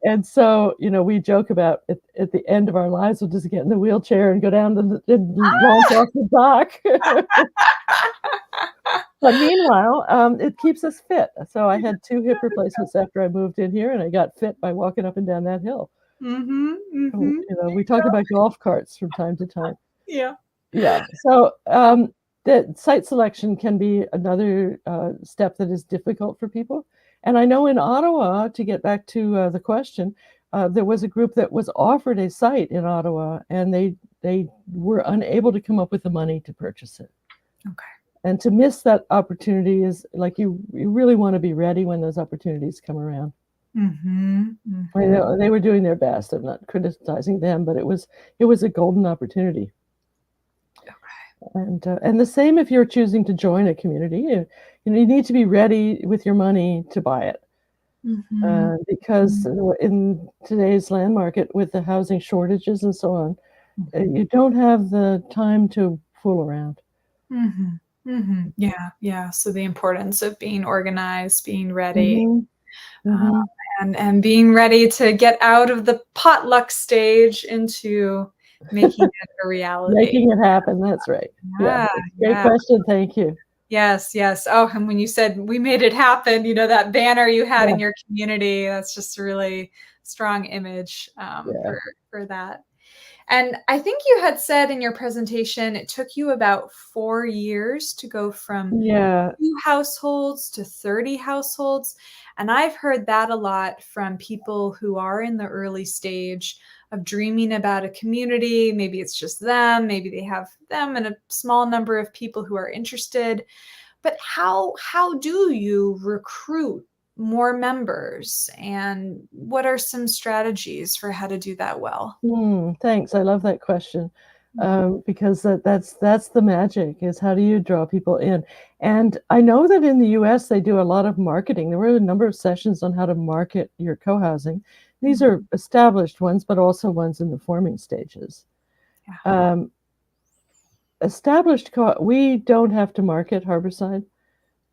And so, we joke about at the end of our lives, we'll just get in the wheelchair and go down and launch off the dock. But meanwhile, it keeps us fit. So I had 2 hip replacements after I moved in here, and I got fit by walking up and down that hill. We talk about golf carts from time to time.
Yeah.
So the site selection can be another step that is difficult for people. And I know in Ottawa, to get back to the question, there was a group that was offered a site in Ottawa, and they were unable to come up with the money to purchase it.
Okay.
And to miss that opportunity is like, you really want to be ready when those opportunities come around. They were doing their best. I'm not criticizing them, but it was a golden opportunity. Okay. And the same if you're choosing to join a community, you need to be ready with your money to buy it. Because in today's land market, with the housing shortages and so on, you don't have the time to fool around.
Yeah. So the importance of being organized, being ready, and being ready to get out of the potluck stage into making it a reality.
Making it happen. That's right. Yeah. Great question. Thank you.
Yes, yes. Oh, and when you said we made it happen, that banner you had
Yeah,
in your community, that's just a really strong image
yeah,
for that. And I think you had said in your presentation it took you about 4 years to go from
yeah.
2 households to 30 households. And I've heard that a lot from people who are in the early stage of dreaming about a community. Maybe it's just them, maybe they have them and a small number of people who are interested. But how do you recruit more members? And what are some strategies for how to do that well?
Thanks. I love that question, because that's the magic is how do you draw people in? And I know that in the US they do a lot of marketing. There were a number of sessions on how to market your co-housing. These are established ones, but also ones in the forming stages.
Yeah.
Um, we don't have to market Harbourside.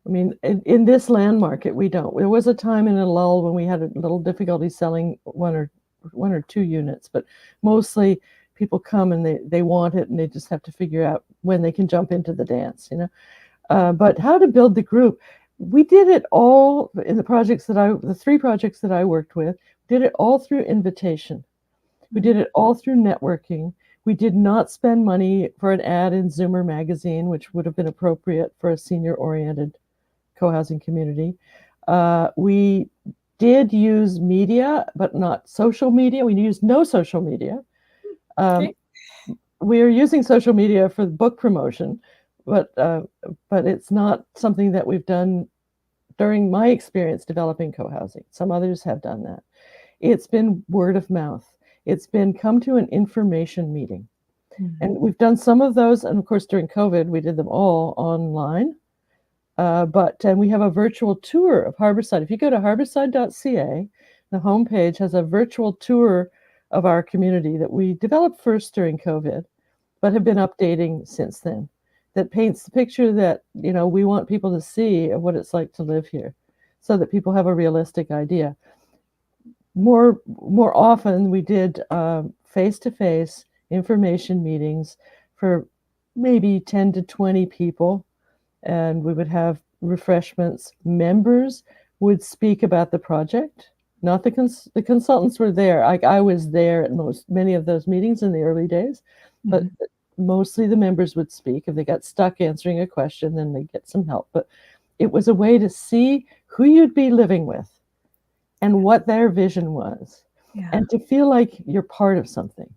I mean, in this land market, we don't. There was a time in a lull when we had a little difficulty selling one or two units, but mostly people come and they want it and they just have to figure out when they can jump into the dance, But how to build the group? We did it all in the 3 projects that I worked with, did it all through invitation. We did it all through networking. We did not spend money for an ad in Zoomer magazine, which would have been appropriate for a senior-oriented co-housing community. We did use media, but not social media. We used no social media.
Okay.
We are using social media for book promotion, but it's not something that we've done during my experience developing co-housing. Some others have done that. It's been word of mouth. It's been come to an information meeting. And we've done some of those. And of course, during COVID, we did them all online. And we have a virtual tour of Harbourside. If you go to harbourside.ca, the homepage has a virtual tour of our community that we developed first during COVID, but have been updating since then. That paints the picture that we want people to see of what it's like to live here, so that people have a realistic idea. More often, we did face-to-face information meetings for maybe 10 to 20 people, and we would have refreshments. Members would speak about the project. Not the consultants were there. I was there at many of those meetings in the early days, but mostly the members would speak. If they got stuck answering a question, then they'd get some help. But it was a way to see who you'd be living with and what their vision was, and to feel like you're part of something.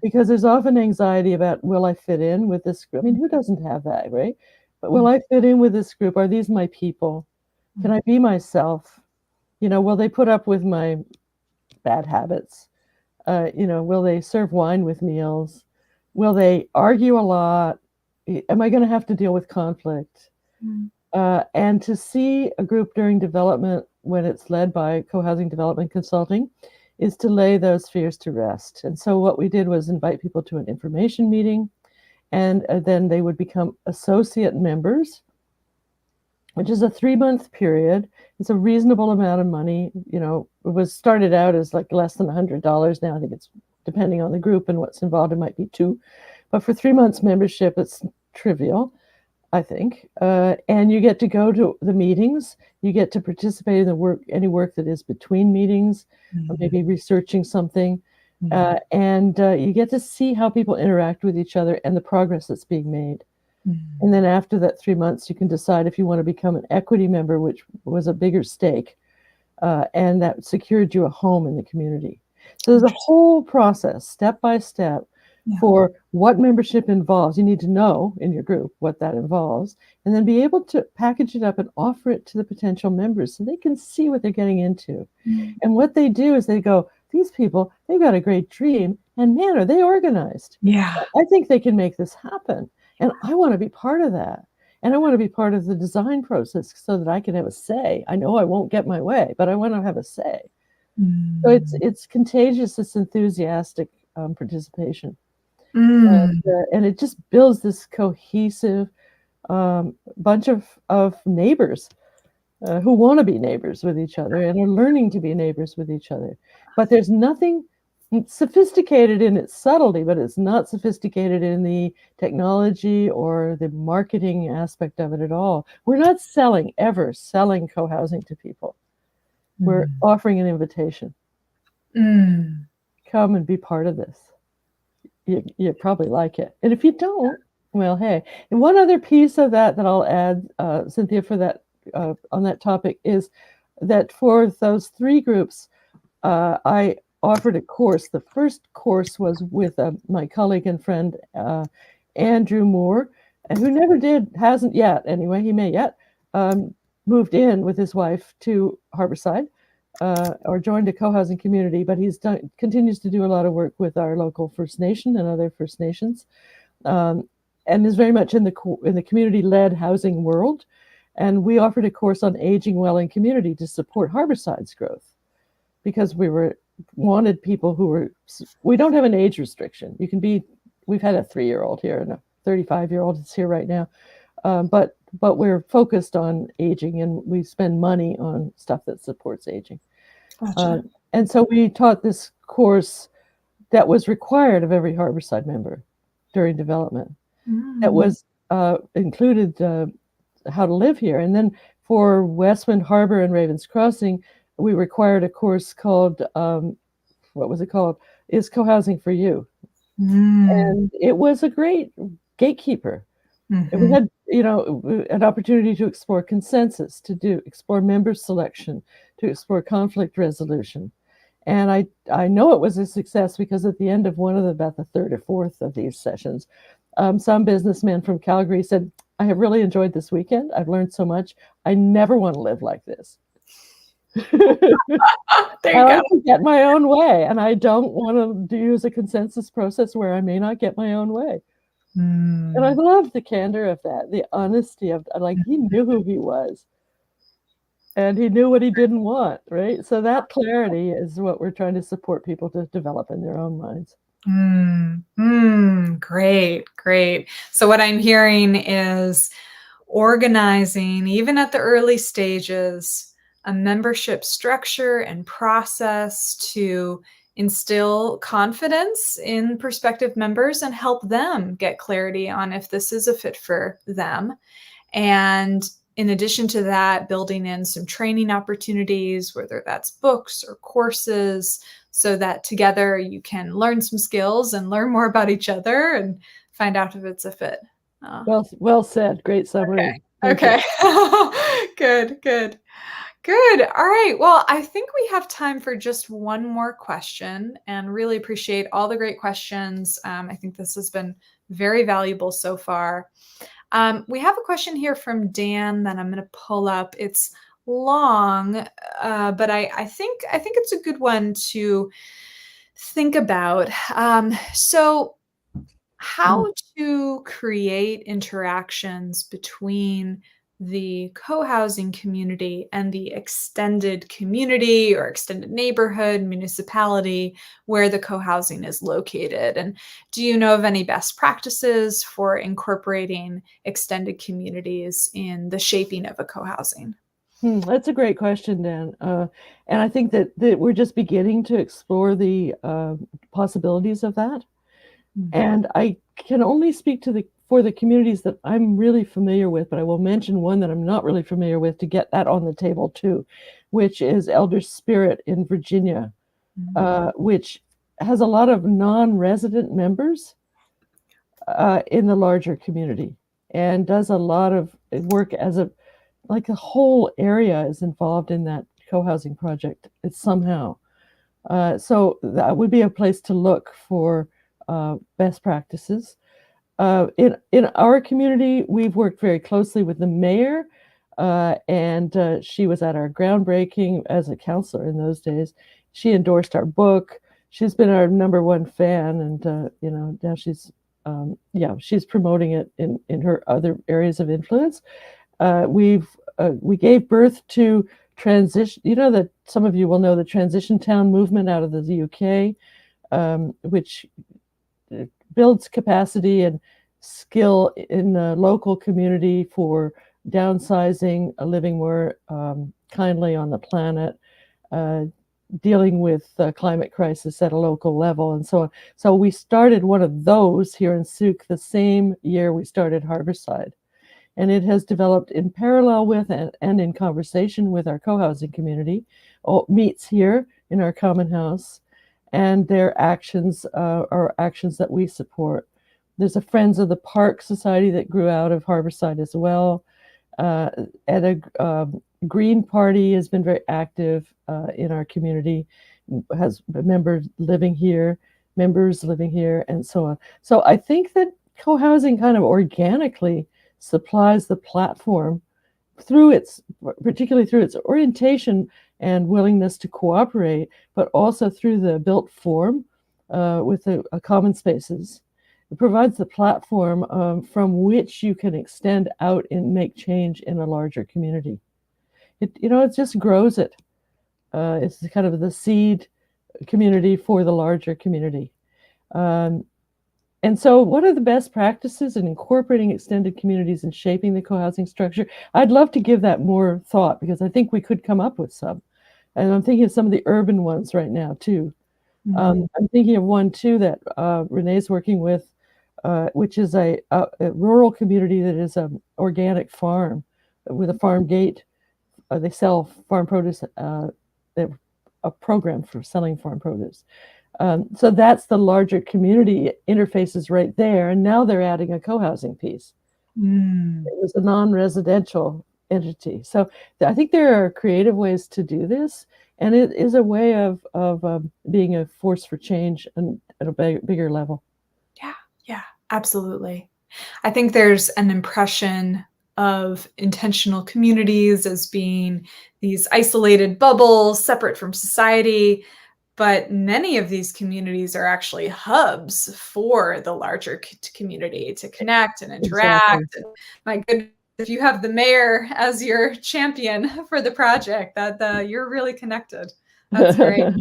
Because there's often anxiety about, will I fit in with this group? I mean, who doesn't have that, right? But will I fit in with this group? Are these my people? Can I be myself? Will they put up with my bad habits? Will they serve wine with meals? Will they argue a lot? Am I going to have to deal with conflict? And to see a group during development when it's led by co-housing development consulting is to lay those fears to rest. And so what we did was invite people to an information meeting, and then they would become associate members, which is a 3-month period. It's a reasonable amount of money. It was started out as like less than $100. Now I think it's, depending on the group and what's involved, it might be 2. But for 3 months membership, it's trivial, I think. And you get to go to the meetings. You get to participate in the work, any work that is between meetings, or maybe researching something. And you get to see how people interact with each other and the progress that's being made. And then after that 3 months, you can decide if you want to become an equity member, which was a bigger stake, and that secured you a home in the community. So there's a whole process, step by step, for what membership involves. You need to know in your group what that involves, and then be able to package it up and offer it to the potential members so they can see what they're getting into. And what they do is they go, these people, they've got a great dream, and man, are they organized. I think they can make this happen. And I want to be part of that. And I want to be part of the design process so that I can have a say. I know I won't get my way, but I want to have a say. So it's contagious, it's enthusiastic participation. And it just builds this cohesive bunch of neighbors who want to be neighbors with each other and are learning to be neighbors with each other. But there's nothing It's sophisticated in its subtlety, but it's not sophisticated in the technology or the marketing aspect of it at all. We're not ever selling co-housing to people. We're offering an invitation. Come and be part of this. You probably like it. And if you don't, well, hey. And one other piece of that I'll add, Cynthia, for that on that topic is that for those 3 groups, I offered a course. The first course was with my colleague and friend, Andrew Moore, and who hasn't yet, anyway, he may yet, moved in with his wife to Harbourside, or joined a co-housing community, but continues to do a lot of work with our local First Nation and other First Nations, and is very much in the community-led housing world. And we offered a course on aging well in community to support Harbourside's growth, because we wanted people we don't have an age restriction. We've had a 3-year-old here and a 35-year-old is here right now, but we're focused on aging, and we spend money on stuff that supports aging.
Gotcha.
And so we taught this course that was required of every Harbourside member during development. That was included how to live here. And then for Westwind Harbour and Ravens Crossing, we required a course called, what was it called? Is Cohousing for You? And it was a great gatekeeper. We had, an opportunity to explore consensus, explore member selection, to explore conflict resolution. And I know it was a success because at the end of about the 3rd or 4th of these sessions, some businessman from Calgary said, I have really enjoyed this weekend. I've learned so much. I never want to live like this. I like to get my own way, and I don't want to use a consensus process where I may not get my own way. And I love the candor of that, the honesty of, like, he knew who he was, and he knew what he didn't want, right? So that clarity is what we're trying to support people to develop in their own minds.
Great. So what I'm hearing is organizing, even at the early stages, a membership structure and process to instill confidence in prospective members and help them get clarity on if this is a fit for them. And in addition to that, building in some training opportunities, whether that's books or courses, so that together you can learn some skills and learn more about each other and find out if it's a fit.
Well said. Great summary.
Okay. Good. All right. Well, I think we have time for just one more question, and really appreciate all the great questions. I think this has been very valuable so far. We have a question here from Dan that I'm going to pull up. It's long, but I think it's a good one to think about. So how to create interactions between the co-housing community and the extended community or extended neighborhood, municipality where the co-housing is located. And do you know of any best practices for incorporating extended communities in the shaping of a co-housing?
That's a great question, Dan. And I think that we're just beginning to explore the possibilities of that. And I can only speak for the communities that I'm really familiar with, but I will mention one that I'm not really familiar with to get that on the table too, which is Elder Spirit in Virginia, which has a lot of non-resident members in the larger community, and does a lot of work as a whole area is involved in that co-housing project. It's somehow. So that would be a place to look for best practices. In our community, we've worked very closely with the mayor, and she was at our groundbreaking as a counselor in those days. She endorsed our book. She's been our #1 fan, and now she's promoting it in her other areas of influence. We gave birth to transition. That some of you will know the Transition Town movement out of the UK, which builds capacity and skill in the local community for downsizing, living more kindly on the planet, dealing with the climate crisis at a local level and so on. So we started one of those here in Souk the same year we started Harbourside. And it has developed in parallel with and in conversation with our co-housing community. Meets here in our common house, and their actions are actions that we support. There's a Friends of the Park Society that grew out of Harbourside as well. And a Green Party has been very active in our community, has members living here, and so on. So I think that co-housing kind of organically supplies the platform particularly through its orientation and willingness to cooperate, but also through the built form with the common spaces. It provides the platform from which you can extend out and make change in a larger community. It just grows it. It's kind of the seed community for the larger community. And so what are the best practices in incorporating extended communities and shaping the co-housing structure? I'd love to give that more thought because I think we could come up with some. And I'm thinking of some of the urban ones right now too. I'm thinking of one too that Renee's working with, which is a rural community that is an organic farm with a farm gate. They sell farm produce, a program for selling farm produce. So that's the larger community interfaces right there. And now they're adding a co-housing piece. It was a non-residential entity. So I think there are creative ways to do this. And it is a way of being a force for change and at a bigger level.
Yeah, absolutely. I think there's an impression of intentional communities as being these isolated bubbles separate from society. But many of these communities are actually hubs for the larger community to connect and interact.
Exactly.
And my goodness, if you have the mayor as your champion for the project, that you're really connected. That's great.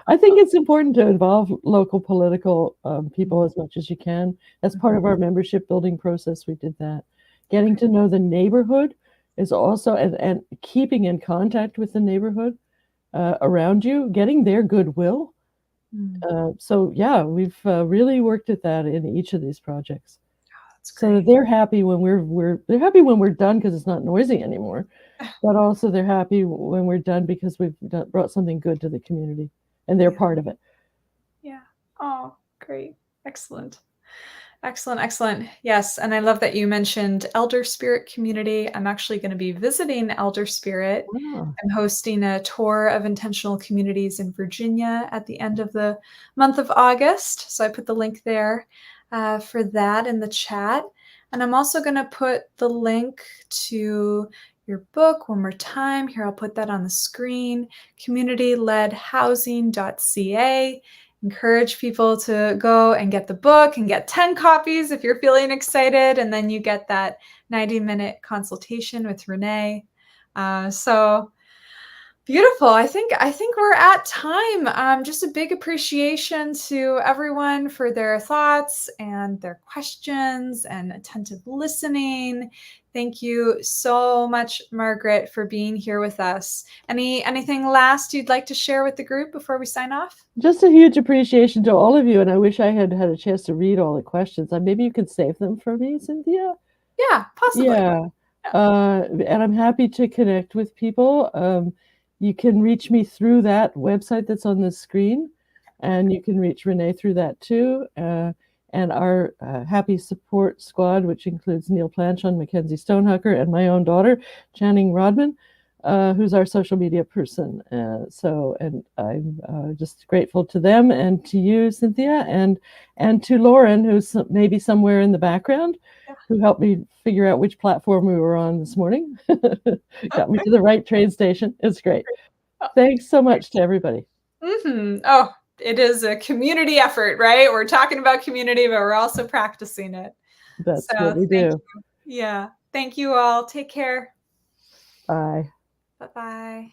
I think it's important to involve local political people as much as you can. As part of our membership building process, we did that. Getting to know the neighborhood is also, and keeping in contact with the neighborhood around you, getting their goodwill. So yeah, we've really worked at that in each of these projects. So they're happy when they're happy when we're done because it's not noisy anymore, but also they're happy when we're done because we've brought something good to the community and they're part of it.
Yeah. Oh, great. Excellent. Excellent. Yes. And I love that you mentioned Elder Spirit community. I'm actually going to be visiting Elder Spirit.
Wow.
I'm hosting a tour of intentional communities in Virginia at the end of the month of August. So I put the link there for that in the chat. And I'm also going to put the link to your book one more time. Here, I'll put that on the screen, community-ledhousing.ca. Encourage people to go and get the book and get 10 copies if you're feeling excited. And then you get that 90-minute consultation with Renee. So beautiful. I think we're at time. Just a big appreciation to everyone for their thoughts and their questions and attentive listening. Thank you so much, Margaret, for being here with us. Anything last you'd like to share with the group before we sign off?
Just a huge appreciation to all of you, and I wish I had had a chance to read all the questions. Maybe you could save them for me, Cynthia?
Yeah, possibly.
Yeah. And I'm happy to connect with people. You can reach me through that website that's on the screen, and you can reach Renee through that too. And our happy support squad, which includes Neil Planchon, Mackenzie Stonehucker, and my own daughter, Channing Rodman, who's our social media person. And I'm just grateful to them and to you, Cynthia, and to Lauren, who's maybe somewhere in the background, who helped me figure out which platform we were on this morning. Got me to the right train station. It's great. Thanks so much to everybody.
Oh, it is a community effort, right? We're talking about community, but we're also practicing it.
That's what we do.
Yeah. Thank you all. Take care.
Bye.
Bye-bye.